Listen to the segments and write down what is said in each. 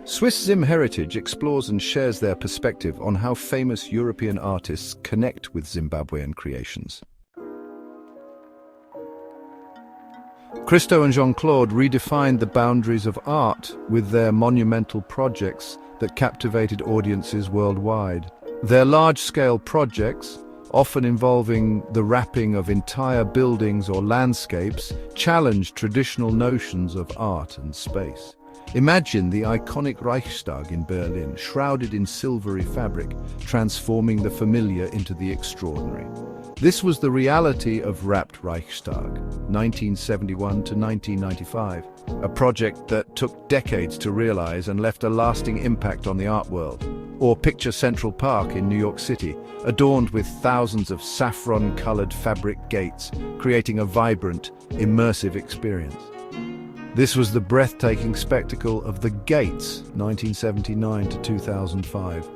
Swiss-Zim Heritage explores and shares their perspective on how famous European artists connect with Zimbabwean creations. Christo and Jeanne-Claude redefined the boundaries of art with their monumental projects that captivated audiences worldwide. Their large-scale projects, often involving the wrapping of entire buildings or landscapes, challenged traditional notions of art and space. Imagine the iconic Reichstag in Berlin, shrouded in silvery fabric, transforming the familiar into the extraordinary. This was the reality of Wrapped Reichstag, 1971 to 1995, a project that took decades to realize and left a lasting impact on the art world. Or picture Central Park in New York City, adorned with thousands of saffron-colored fabric gates, creating a vibrant, immersive experience. This was the breathtaking spectacle of The Gates, 1979 to 2005,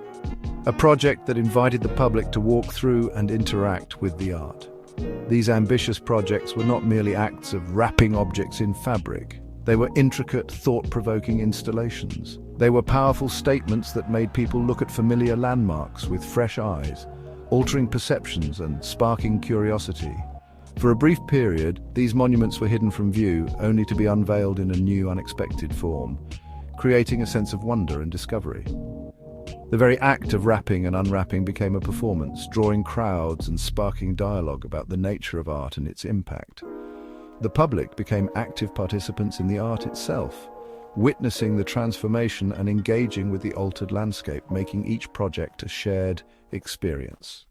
a project that invited the public to walk through and interact with the art. These ambitious projects were not merely acts of wrapping objects in fabric. They were intricate, thought-provoking installations. They were powerful statements that made people look at familiar landmarks with fresh eyes, altering perceptions and sparking curiosity. For a brief period, these monuments were hidden from view, only to be unveiled in a new, unexpected form, creating a sense of wonder and discovery. The very act of wrapping and unwrapping became a performance, drawing crowds and sparking dialogue about the nature of art and its impact. The public became active participants in the art itself, witnessing the transformation and engaging with the altered landscape, making each project a shared experience.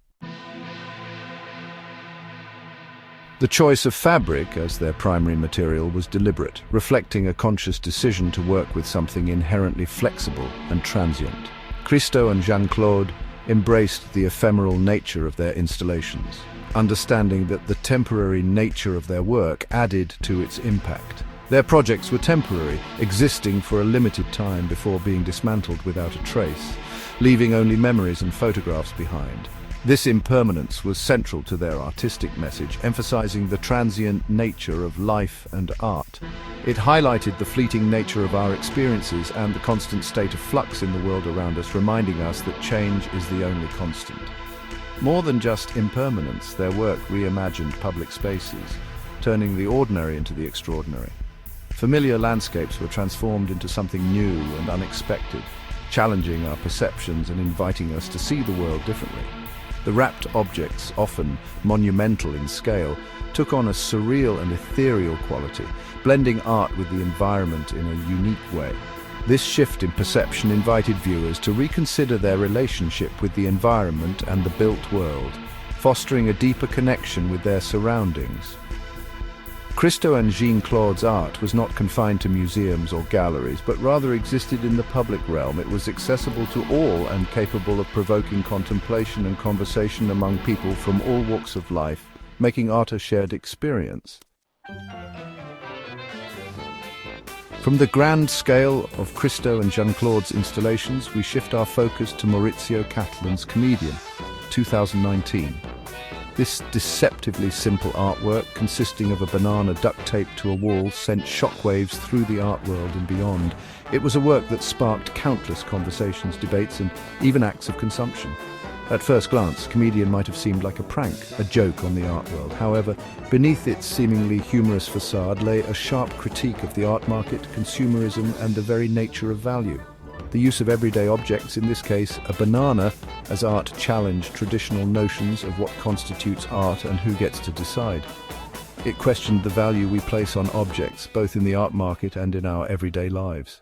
The choice of fabric as their primary material was deliberate, reflecting a conscious decision to work with something inherently flexible and transient. Christo and Jeanne-Claude embraced the ephemeral nature of their installations, understanding that the temporary nature of their work added to its impact. Their projects were temporary, existing for a limited time before being dismantled without a trace, leaving only memories and photographs behind. This impermanence was central to their artistic message, emphasizing the transient nature of life and art. It highlighted the fleeting nature of our experiences and the constant state of flux in the world around us, reminding us that change is the only constant. More than just impermanence, their work reimagined public spaces, turning the ordinary into the extraordinary. Familiar landscapes were transformed into something new and unexpected, challenging our perceptions and inviting us to see the world differently. The wrapped objects, often monumental in scale, took on a surreal and ethereal quality, blending art with the environment in a unique way. This shift in perception invited viewers to reconsider their relationship with the environment and the built world, fostering a deeper connection with their surroundings. Christo and Jeanne-Claude's art was not confined to museums or galleries, but rather existed in the public realm. It was accessible to all and capable of provoking contemplation and conversation among people from all walks of life, making art a shared experience. From the grand scale of Christo and Jeanne-Claude's installations, we shift our focus to Maurizio Cattelan's Comedian, 2019. This deceptively simple artwork, consisting of a banana duct taped to a wall, sent shockwaves through the art world and beyond. It was a work that sparked countless conversations, debates, and even acts of consumption. At first glance, Comedian might have seemed like a prank, a joke on the art world. However, beneath its seemingly humorous facade lay a sharp critique of the art market, consumerism, and the very nature of value. The use of everyday objects, in this case a banana, as art challenged traditional notions of what constitutes art and who gets to decide. It questioned the value we place on objects, both in the art market and in our everyday lives.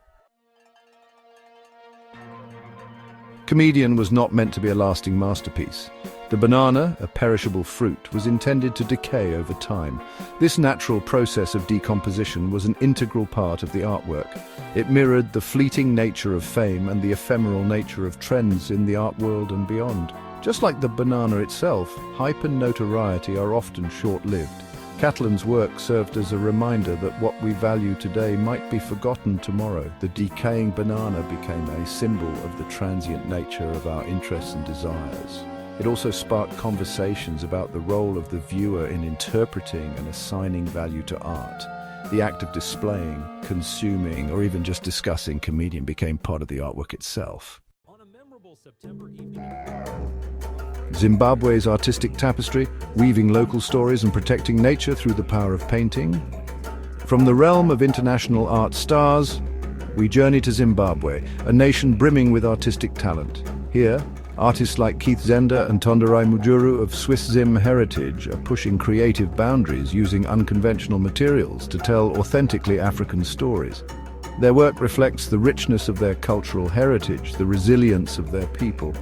Comedian was not meant to be a lasting masterpiece. The banana, a perishable fruit, was intended to decay over time. This natural process of decomposition was an integral part of the artwork. It mirrored the fleeting nature of fame and the ephemeral nature of trends in the art world and beyond. Just like the banana itself, hype and notoriety are often short-lived. Cattelan's work served as a reminder that what we value today might be forgotten tomorrow. The decaying banana became a symbol of the transient nature of our interests and desires. It also sparked conversations about the role of the viewer in interpreting and assigning value to art. The act of displaying, consuming, or even just discussing comedian became part of the artwork itself. On a memorable September evening, Zimbabwe's artistic tapestry, weaving local stories and protecting nature through the power of painting. From the realm of international art stars, we journey to Zimbabwe, a nation brimming with artistic talent. Here, artists like Zenda and Tonderai Mujuru of Swiss-Zim Heritage are pushing creative boundaries using unconventional materials to tell authentically African stories. Their work reflects the richness of their cultural heritage, the resilience of their people,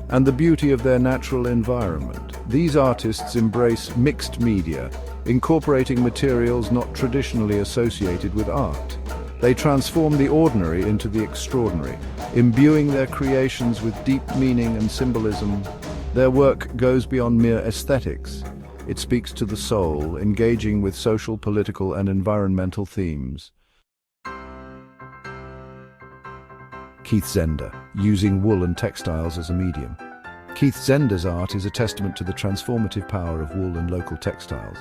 and the beauty of their natural environment. These artists embrace mixed media, incorporating materials not traditionally associated with art. They transform the ordinary into the extraordinary, imbuing their creations with deep meaning and symbolism. Their work goes beyond mere aesthetics. It speaks to the soul, engaging with social, political, and environmental themes. Zenda, using wool and textiles as a medium. Zenda's art is a testament to the transformative power of wool and local textiles.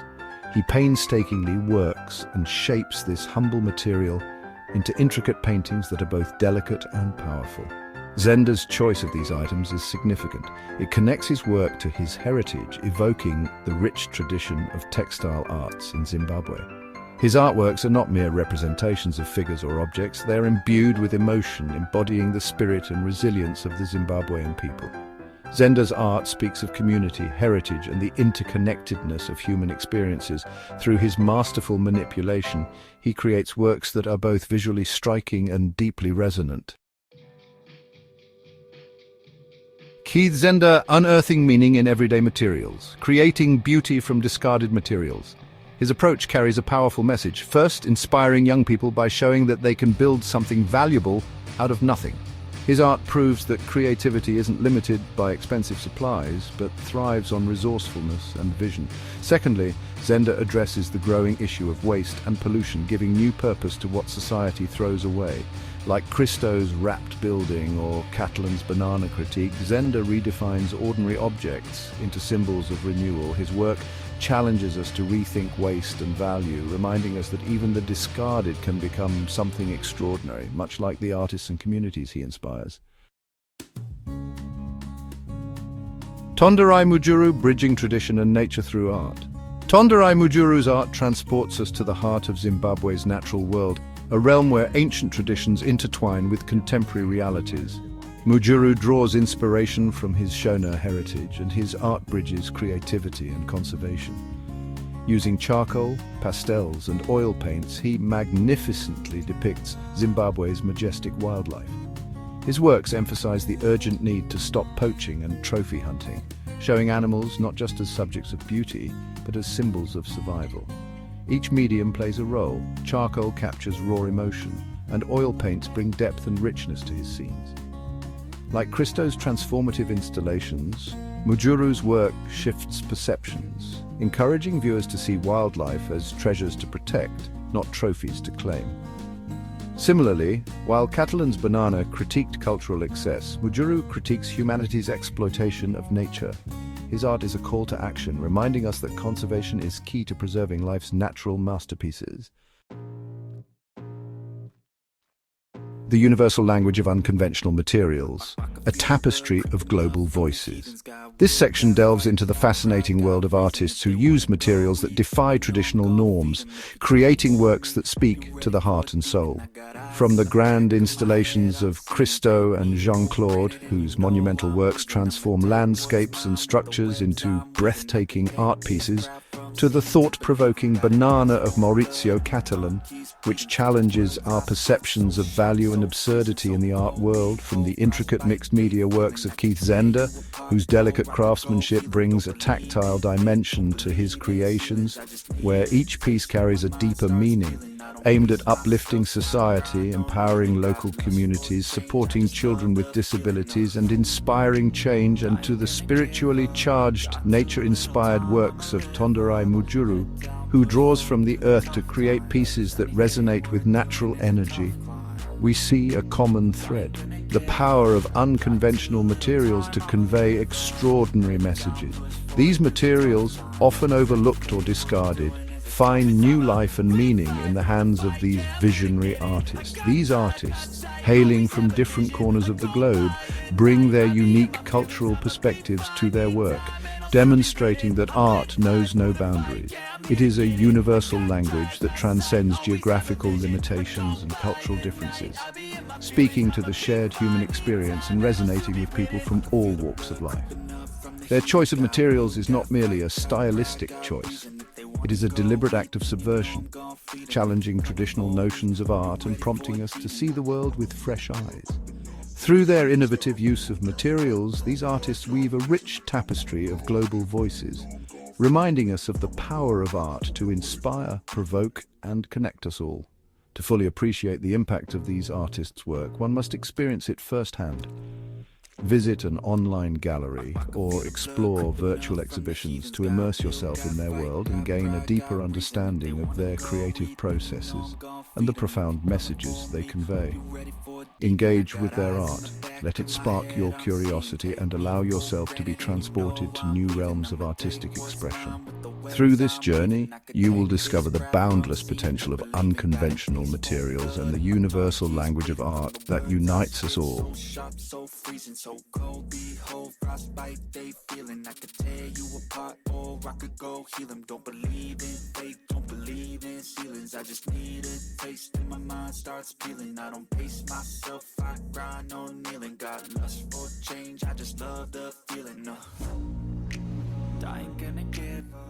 He painstakingly works and shapes this humble material into intricate paintings that are both delicate and powerful. Zenda's choice of these items is significant. It connects his work to his heritage, evoking the rich tradition of textile arts in Zimbabwe. His artworks are not mere representations of figures or objects, they are imbued with emotion, embodying the spirit and resilience of the Zimbabwean people. Zenda's art speaks of community, heritage, and the interconnectedness of human experiences. Through his masterful manipulation, he creates works that are both visually striking and deeply resonant. Zenda, unearthing meaning in everyday materials, creating beauty from discarded materials. His approach carries a powerful message, first inspiring young people by showing that they can build something valuable out of nothing. His art proves that creativity isn't limited by expensive supplies, but thrives on resourcefulness and vision. Secondly, Zenda addresses the growing issue of waste and pollution, giving new purpose to what society throws away. Like Christo's wrapped building or Cattelan's banana critique, Zenda redefines ordinary objects into symbols of renewal. His work challenges us to rethink waste and value, reminding us that even the discarded can become something extraordinary, much like the artists and communities he inspires. Tonderai Mujuru, bridging tradition and nature through art. Tonderai Mujuru's art transports us to the heart of Zimbabwe's natural world, a realm where ancient traditions intertwine with contemporary realities. Mujuru draws inspiration from his Shona heritage, and his art bridges creativity and conservation. Using charcoal, pastels, and oil paints, he magnificently depicts Zimbabwe's majestic wildlife. His works emphasize the urgent need to stop poaching and trophy hunting, showing animals not just as subjects of beauty, but as symbols of survival. Each medium plays a role. Charcoal captures raw emotion, and oil paints bring depth and richness to his scenes. Like Christo's transformative installations, Mujuru's work shifts perceptions, encouraging viewers to see wildlife as treasures to protect, not trophies to claim. Similarly, while Cattelan's banana critiqued cultural excess, Mujuru critiques humanity's exploitation of nature. His art is a call to action, reminding us that conservation is key to preserving life's natural masterpieces. The universal language of unconventional materials, a tapestry of global voices. This section delves into the fascinating world of artists who use materials that defy traditional norms, creating works that speak to the heart and soul. From the grand installations of Christo and Jeanne-Claude, whose monumental works transform landscapes and structures into breathtaking art pieces, to the thought-provoking banana of Maurizio Cattelan, which challenges our perceptions of value and absurdity in the art world. From the intricate mixed-media works of Zenda, whose delicate craftsmanship brings a tactile dimension to his creations, where each piece carries a deeper meaning, aimed at uplifting society, empowering local communities, supporting children with disabilities, and inspiring change, and to the spiritually charged, nature-inspired works of Tonderai Mujuru, who draws from the earth to create pieces that resonate with natural energy. We see a common thread: the power of unconventional materials to convey extraordinary messages. These materials, often overlooked or discarded, find new life and meaning in the hands of these visionary artists. These artists, hailing from different corners of the globe, bring their unique cultural perspectives to their work, demonstrating that art knows no boundaries. It is a universal language that transcends geographical limitations and cultural differences, speaking to the shared human experience and resonating with people from all walks of life. Their choice of materials is not merely a stylistic choice. It is a deliberate act of subversion, challenging traditional notions of art and prompting us to see the world with fresh eyes. Through their innovative use of materials, these artists weave a rich tapestry of global voices, reminding us of the power of art to inspire, provoke, and connect us all. To fully appreciate the impact of these artists' work, one must experience it firsthand. Visit an online gallery or explore virtual exhibitions to immerse yourself in their world and gain a deeper understanding of their creative processes and the profound messages they convey. Engage with their art, let it spark your curiosity and allow yourself to be transported to new realms of artistic expression. Through this journey, you will discover the boundless potential of unconventional materials and the universal language of art that unites us all. I just need a taste and my mind starts peeling. I don't pace myself, I grind on kneeling. Got lust for change, I just love the feeling. I ain't gonna give up.